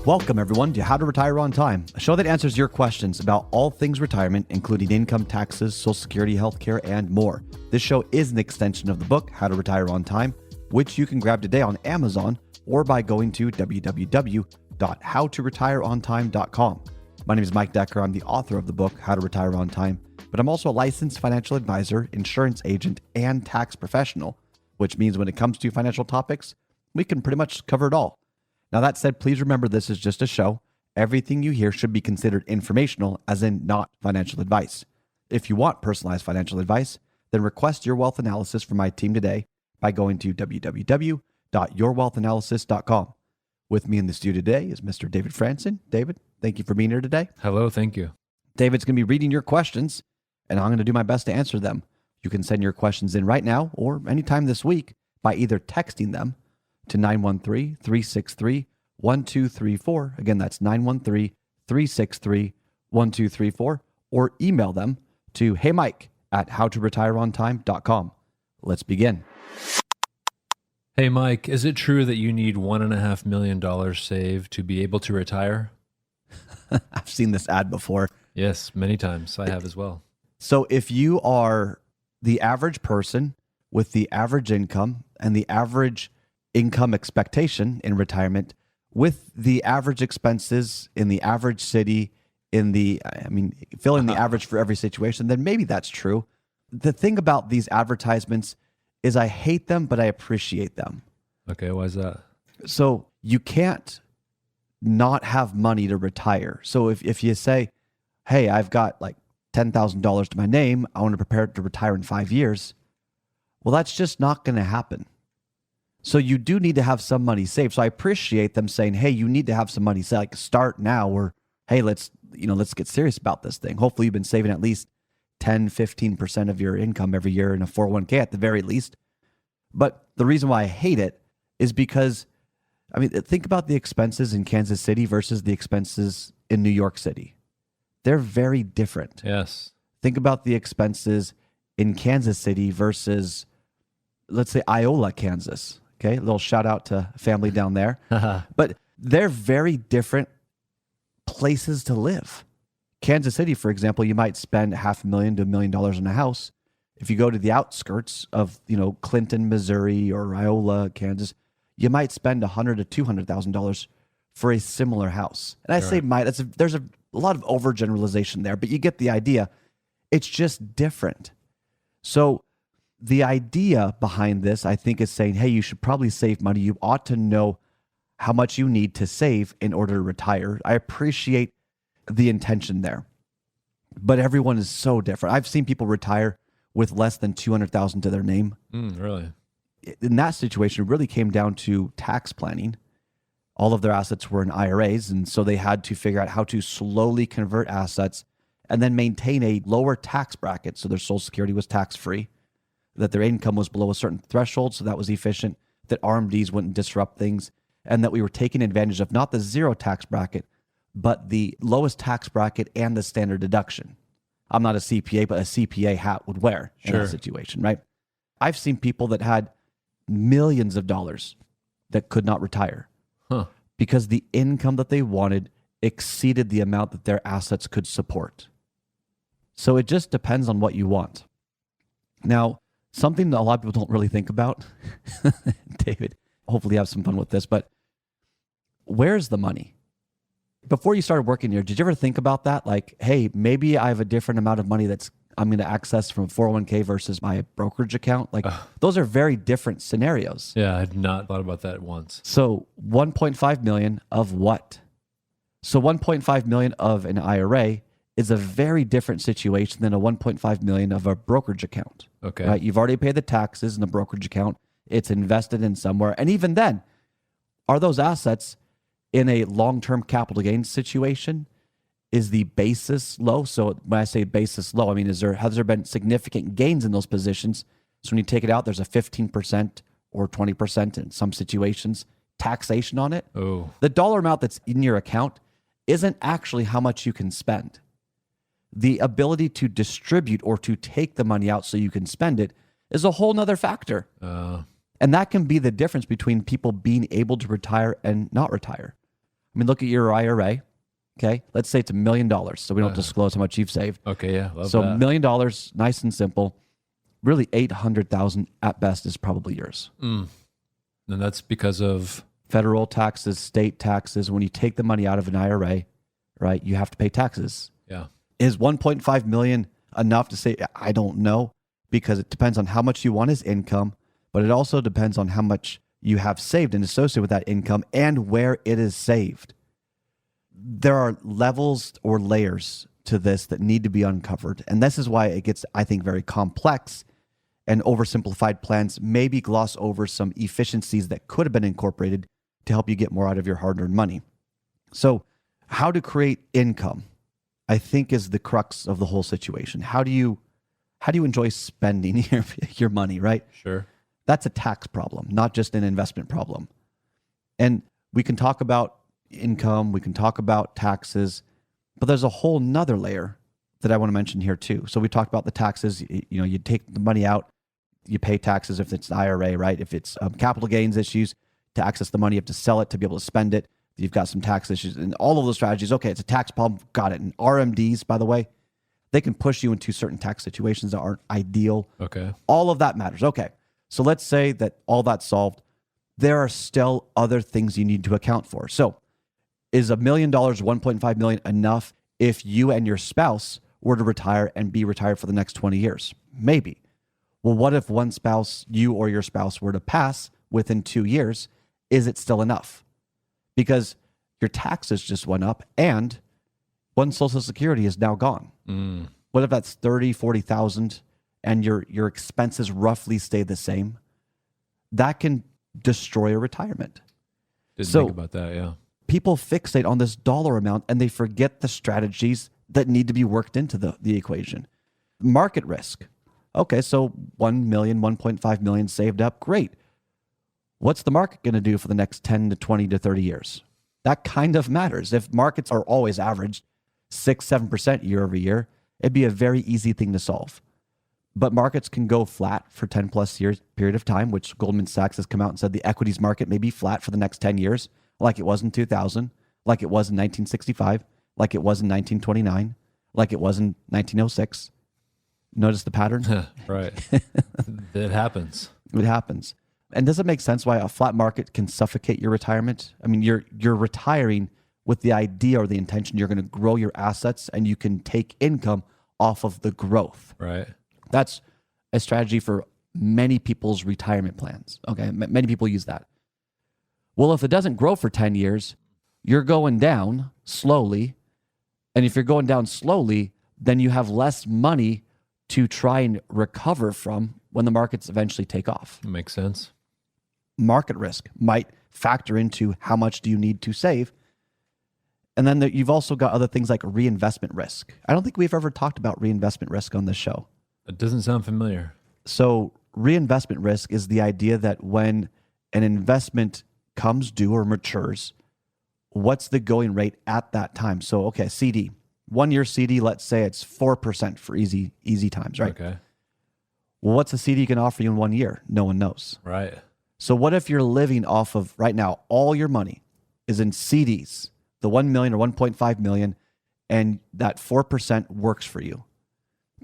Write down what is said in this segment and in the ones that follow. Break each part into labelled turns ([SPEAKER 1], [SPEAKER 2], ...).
[SPEAKER 1] Welcome, everyone, to How to Retire on Time, a show that answers your questions about all things retirement, including income, taxes, Social Security, healthcare, and more. This show is an extension of the book, How to Retire on Time, which you can grab today on Amazon or by going to www.howtoretireontime.com. My name is Mike Decker. I'm the author of the book, How to Retire on Time, but I'm also a licensed financial advisor, insurance agent, and tax professional, which means when it comes to financial topics, we can pretty much cover it all. Now, that said, please remember this is just a show. Everything you hear should be considered informational, as in not financial advice. If you want personalized financial advice, then request your wealth analysis from my team today by going to www.yourwealthanalysis.com. With me in the studio today is Mr. David Franson. David, thank you for being here today.
[SPEAKER 2] Hello, thank you.
[SPEAKER 1] David's going to be reading your questions, and I'm going to do my best to answer them. You can send your questions in right now or anytime this week by either texting them to 913-363-1234. Again, that's 913-363-1234. Or email them to heymike@howtoretireontime.com. Let's begin.
[SPEAKER 2] Hey, Mike, is it true that you need $1.5 million saved to be able to retire?
[SPEAKER 1] I've seen this ad before.
[SPEAKER 2] Yes, many times. I have as well.
[SPEAKER 1] So if you are the average person with the average income and the average income expectation in retirement with the average expenses in the average city fill in the average for every situation, then maybe that's true. The thing about these advertisements is I hate them, but I appreciate them.
[SPEAKER 2] Okay, why is that?
[SPEAKER 1] So you can't not have money to retire. So if you say, hey, I've got like $10,000 to my name, I want to prepare to retire in 5 years. Well, that's just not going to happen. So you do need to have some money saved. So I appreciate them saying, hey, you need to have some money saved, like start now, or hey, let's get serious about this thing. Hopefully you've been saving at least 10, 15% of your income every year in a 401k at the very least. But the reason why I hate it is because, think about the expenses in Kansas City versus the expenses in New York City. They're very different.
[SPEAKER 2] Yes.
[SPEAKER 1] Think about the expenses in Kansas City versus, let's say, Iola, Kansas. Okay, a little shout out to family down there. But they're very different places to live. Kansas City, for example, you might spend $500,000 to $1 million on a house. If you go to the outskirts of, Clinton, Missouri, or Iola, Kansas, you might spend $100,000 to $200,000 for a similar house. And I say might. There's a lot of overgeneralization there, but you get the idea. It's just different. So the idea behind this, I think, is saying, hey, you should probably save money. You ought to know how much you need to save in order to retire. I appreciate the intention there, but everyone is so different. I've seen people retire with less than $200,000 to their name.
[SPEAKER 2] Really?
[SPEAKER 1] In that situation, it really came down to tax planning. All of their assets were in IRAs, and so they had to figure out how to slowly convert assets and then maintain a lower tax bracket so their Social Security was tax-free, that their income was below a certain threshold, so that was efficient, that RMDs wouldn't disrupt things, and that we were taking advantage of not the zero tax bracket, but the lowest tax bracket and the standard deduction. I'm not a CPA, but a CPA hat would wear in that situation, right? I've seen people that had millions of dollars that could not retire because the income that they wanted exceeded the amount that their assets could support. So it just depends on what you want. Now, something that a lot of people don't really think about, David, hopefully you have some fun with this, but where's the money? Before you started working here, did you ever think about that? Like, hey, maybe I have a different amount of money I'm going to access from 401k versus my brokerage account. Like, those are very different scenarios.
[SPEAKER 2] Yeah, I had not thought about that once.
[SPEAKER 1] So 1.5 million of what? So 1.5 million of an IRA is a very different situation than a 1.5 million of a brokerage account.
[SPEAKER 2] Okay.
[SPEAKER 1] Right? You've already paid the taxes in the brokerage account. It's invested in somewhere. And even then, are those assets in a long-term capital gains situation? Is the basis low? So when I say basis low, has there been significant gains in those positions? So when you take it out, there's a 15% or 20% in some situations taxation on it.
[SPEAKER 2] Oh.
[SPEAKER 1] The dollar amount that's in your account isn't actually how much you can spend. The ability to distribute or to take the money out so you can spend it is a whole nother factor. And that can be the difference between people being able to retire and not retire. mean, look at your IRA. Okay. Let's say it's $1 million. So we don't disclose how much you've saved.
[SPEAKER 2] Okay. Yeah. Love
[SPEAKER 1] so
[SPEAKER 2] that.
[SPEAKER 1] $1 million, nice and simple. Really 800,000 at best is probably yours.
[SPEAKER 2] And that's because of
[SPEAKER 1] federal taxes, state taxes. When you take the money out of an IRA, right, you have to pay taxes.
[SPEAKER 2] Yeah.
[SPEAKER 1] Is 1.5 million enough to say? I don't know, because it depends on how much you want as income, but it also depends on how much you have saved and associated with that income and where it is saved. There are levels or layers to this that need to be uncovered. And this is why it gets, I think, very complex, and oversimplified plans maybe gloss over some efficiencies that could have been incorporated to help you get more out of your hard-earned money. So how to create income, I think, is the crux of the whole situation. How do you enjoy spending your money, right?
[SPEAKER 2] Sure.
[SPEAKER 1] That's a tax problem, not just an investment problem. And we can talk about income, we can talk about taxes, but there's a whole nother layer that I want to mention here too. So we talked about the taxes. You take the money out, you pay taxes if it's IRA, right? If it's capital gains issues, to access the money, you have to sell it to be able to spend it. You've got some tax issues and all of those strategies. Okay, it's a tax problem. Got it. And RMDs, by the way, they can push you into certain tax situations that aren't ideal.
[SPEAKER 2] Okay.
[SPEAKER 1] All of that matters. Okay. So let's say that all that's solved. There are still other things you need to account for. So is $1 million, 1.5 million enough if you and your spouse were to retire and be retired for the next 20 years? Maybe. Well, what if one spouse, you or your spouse, were to pass within 2 years? Is it still enough? Because your taxes just went up and one Social Security is now gone. What if that's 30, 40,000 and your expenses roughly stay the same? That can destroy a retirement.
[SPEAKER 2] Didn't think about that, yeah.
[SPEAKER 1] People fixate on this dollar amount and they forget the strategies that need to be worked into the equation. Market risk. Okay, so 1 million, 1.5 million saved up, great. What's the market going to do for the next 10 to 20 to 30 years? That kind of matters. If markets are always averaged 6, 7% year over year, it'd be a very easy thing to solve. But markets can go flat for 10 plus years period of time, which Goldman Sachs has come out and said the equities market may be flat for the next 10 years, like it was in 2000, like it was in 1965, like it was in 1929, like it was in 1906. Notice the pattern?
[SPEAKER 2] Right. It happens.
[SPEAKER 1] It happens. And does it make sense why a flat market can suffocate your retirement? I mean, you're retiring with the idea or the intention you're going to grow your assets and you can take income off of the growth.
[SPEAKER 2] Right.
[SPEAKER 1] That's a strategy for many people's retirement plans. Okay. Many people use that. Well, if it doesn't grow for 10 years, you're going down slowly. And if you're going down slowly, then you have less money to try and recover from when the markets eventually take off.
[SPEAKER 2] Makes sense.
[SPEAKER 1] Market risk might factor into how much do you need to save. And then you've also got other things like reinvestment risk. I don't think we've ever talked about reinvestment risk on this show.
[SPEAKER 2] It doesn't sound familiar.
[SPEAKER 1] So reinvestment risk is the idea that when an investment comes due or matures, what's the going rate at that time? So, okay, CD, 1 year CD, let's say it's 4% for easy times, right?
[SPEAKER 2] Okay.
[SPEAKER 1] Well, what's a CD can offer you in 1 year? No one knows.
[SPEAKER 2] Right.
[SPEAKER 1] So what if you're living off of, right now, all your money is in CDs, the 1 million or 1.5 million, and that 4% works for you.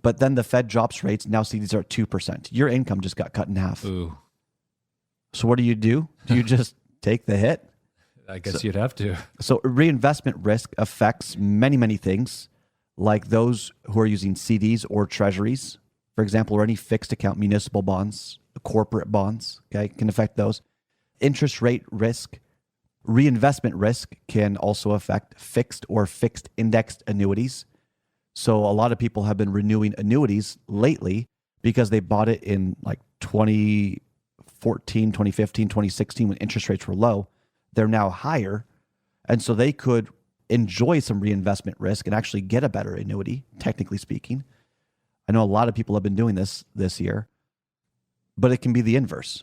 [SPEAKER 1] But then the Fed drops rates, now CDs are at 2%. Your income just got cut in half.
[SPEAKER 2] Ooh.
[SPEAKER 1] So what do? Do you just take the hit?
[SPEAKER 2] I guess you'd have to.
[SPEAKER 1] So reinvestment risk affects many, many things, like those who are using CDs or treasuries, for example, or any fixed account municipal bonds, corporate bonds, okay, can affect those. Interest rate risk, reinvestment risk can also affect fixed or fixed indexed annuities. So a lot of people have been renewing annuities lately because they bought it in like 2014, 2015, 2016 when interest rates were low. They're now higher. And so they could enjoy some reinvestment risk and actually get a better annuity, technically speaking. I know a lot of people have been doing this year, but it can be the inverse.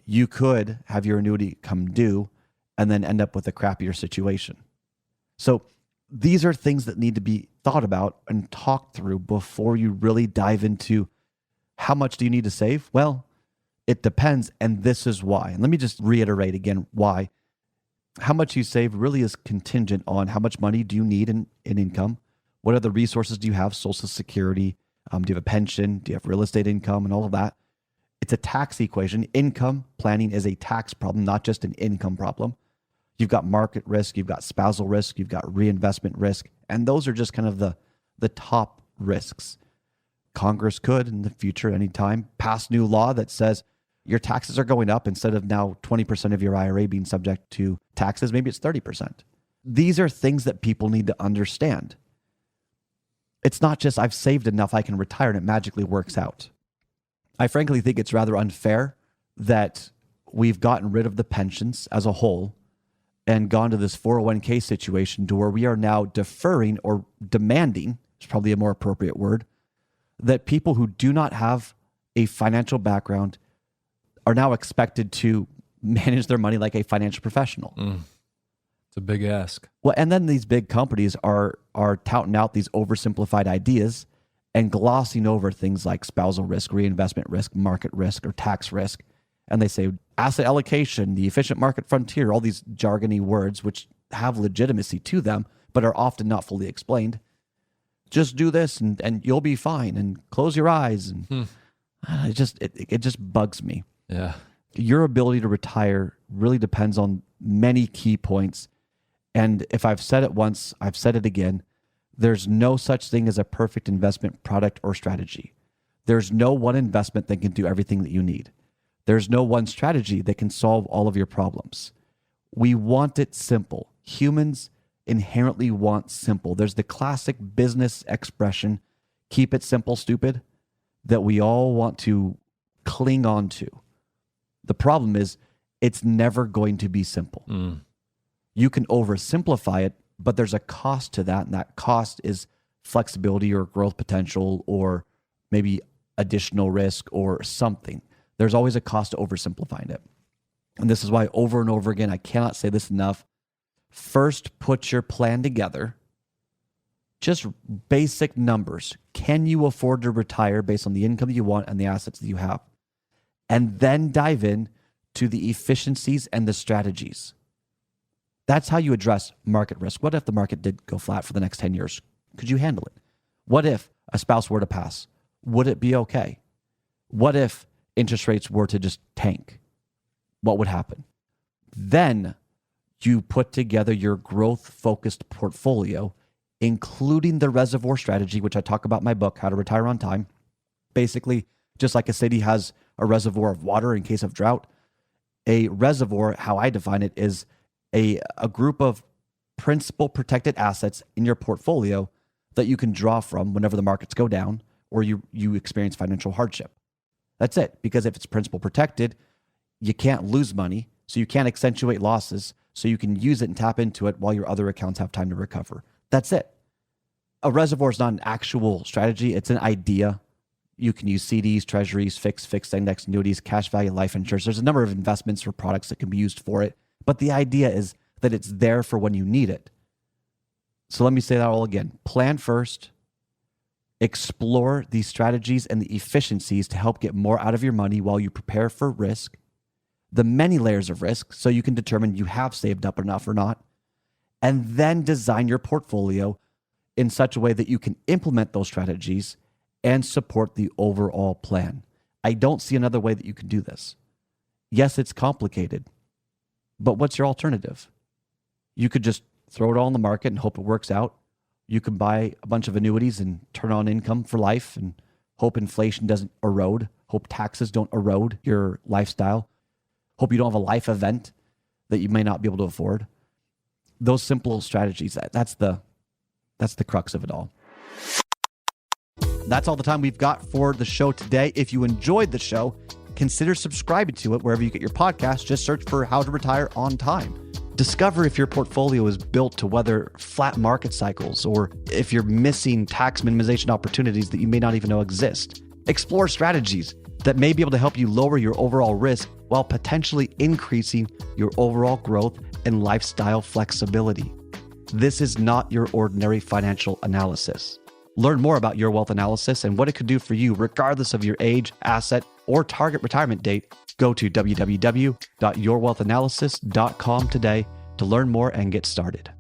[SPEAKER 1] You could have your annuity come due and then end up with a crappier situation. So these are things that need to be thought about and talked through before you really dive into how much do you need to save? Well, it depends, and this is why. And let me just reiterate again why. How much you save really is contingent on how much money do you need in income? What other resources do you have? Social Security? Do you have a pension? Do you have real estate income and all of that? It's a tax equation. Income planning is a tax problem, not just an income problem. You've got market risk, you've got spousal risk, you've got reinvestment risk, and those are just kind of the top risks. Congress could, in the future, anytime, pass new law that says your taxes are going up. Instead of now 20% of your IRA being subject to taxes, maybe it's 30%. These are things that people need to understand. It's not just I've saved enough, I can retire and it magically works out. I frankly think it's rather unfair that we've gotten rid of the pensions as a whole and gone to this 401k situation to where we are now deferring or demanding, is probably a more appropriate word, that people who do not have a financial background are now expected to manage their money like a financial professional.
[SPEAKER 2] It's a big ask.
[SPEAKER 1] Well, and then these big companies are touting out these oversimplified ideas and glossing over things like spousal risk, reinvestment risk, market risk, or tax risk. And they say asset allocation, the efficient market frontier, all these jargony words which have legitimacy to them, but are often not fully explained. Just do this and you'll be fine, and close your eyes. And it just bugs me.
[SPEAKER 2] Yeah.
[SPEAKER 1] Your ability to retire really depends on many key points. And if I've said it once, I've said it again. There's no such thing as a perfect investment product or strategy. There's no one investment that can do everything that you need. There's no one strategy that can solve all of your problems. We want it simple. Humans inherently want simple. There's the classic business expression, keep it simple, stupid, that we all want to cling on to. The problem is it's never going to be simple. You can oversimplify it, but there's a cost to that, and that cost is flexibility or growth potential or maybe additional risk or something. There's always a cost to oversimplifying it. And this is why over and over again, I cannot say this enough. First, put your plan together. Just basic numbers. Can you afford to retire based on the income that you want and the assets that you have? And then dive in to the efficiencies and the strategies. That's how you address market risk. What if the market did go flat for the next 10 years? Could you handle it? What if a spouse were to pass? Would it be okay? What if interest rates were to just tank? What would happen? Then you put together your growth-focused portfolio, including the reservoir strategy, which I talk about in my book, How to Retire on Time. Basically, just like a city has a reservoir of water in case of drought, a reservoir, how I define it, is a group of principal protected assets in your portfolio that you can draw from whenever the markets go down or you experience financial hardship. That's it. Because if it's principal protected, you can't lose money, so you can't accentuate losses, so you can use it and tap into it while your other accounts have time to recover. That's it. A reservoir is not an actual strategy. It's an idea. You can use CDs, treasuries, fixed index annuities, cash value life insurance. There's a number of investments or products that can be used for it. But the idea is that it's there for when you need it. So let me say that all again. Plan first. Explore these strategies and the efficiencies to help get more out of your money while you prepare for risk. The many layers of risk so you can determine you have saved up enough or not. And then design your portfolio in such a way that you can implement those strategies and support the overall plan. I don't see another way that you can do this. Yes, it's complicated. But what's your alternative? You could just throw it all in the market and hope it works out. You can buy a bunch of annuities and turn on income for life and hope inflation doesn't erode. Hope taxes don't erode your lifestyle. Hope you don't have a life event that you may not be able to afford. Those simple strategies, that's the crux of it all. That's all the time we've got for the show today. If you enjoyed the show, consider subscribing to it wherever you get your podcast. Just search for How to Retire on Time. Discover if your portfolio is built to weather flat market cycles or if you're missing tax minimization opportunities that you may not even know exist. Explore strategies that may be able to help you lower your overall risk while potentially increasing your overall growth and lifestyle flexibility. This is not your ordinary financial analysis. Learn more about Your Wealth Analysis and what it could do for you regardless of your age, asset, or target retirement date. Go to www.yourwealthanalysis.com today to learn more and get started.